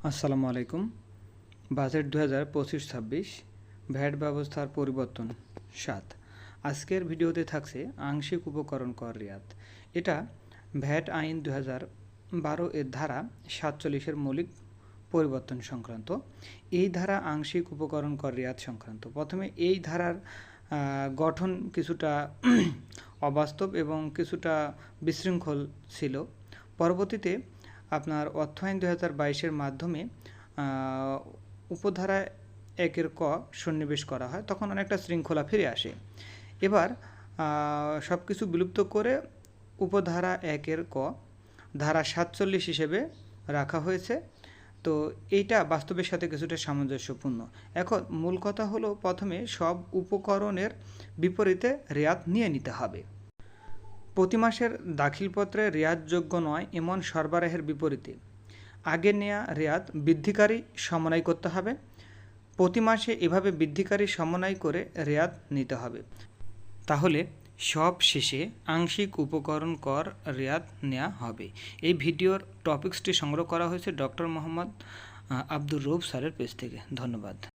আসসালামু আলাইকুম। Budget 2025-26 VAT ব্যবস্থার পরিবর্তন 7। আজকের ভিডিওতে থাকছে আংশিক উপকরণ কর রিয়াত। এটা ভ্যাট আইন 2012 এর ধারা 47-এর মৌলিক পরিবর্তন সংক্রান্ত। এই ধারা আংশিক উপকরণ কর রিয়াত সংক্রান্ত। প্রথমে এই ধারার গঠন কিছুটা অবাস্তব এবং কিছুটা বিশৃঙ্খল ছিল। পরবর্তীতে আপনার অর্থায়ন 2022-এর মাধ্যমে উপধারা 1-এর ক সন্নিবেশ করা হয়, তখন অনেকটা শৃঙ্খলা ফিরে আসে। এবার সব কিছু বিলুপ্ত করে উপধারা 1-এর ক ধারা 47 হিসেবে রাখা হয়েছে। তো এইটা বাস্তবের সাথে কিছুটা সামঞ্জস্যপূর্ণ। এখন মূল কথা হলো, প্রথমে সব উপকরণের বিপরীতে রেয়াত নিয়ে নিতে হবে। প্রতি মাসের দাখিলপত্রে রেয়াতযোগ্য নয় এমন সরবরাহের বিপরীতে আগে নেয়া রেয়াত বৃদ্ধিকারী সমন্বয় করতে হবে। প্রতি মাসে এভাবে বৃদ্ধিকারী সমন্বয় করে রেয়াত নিতে হবে। তাহলে সব শেষে আংশিক উপকরণ কর রেয়াত নেওয়া হবে। এই ভিডিওর টপিকসটি সংগ্রহ করা হয়েছে ডক্টর মোহাম্মদ আব্দুর রউফ স্যারের পেজ থেকে। ধন্যবাদ।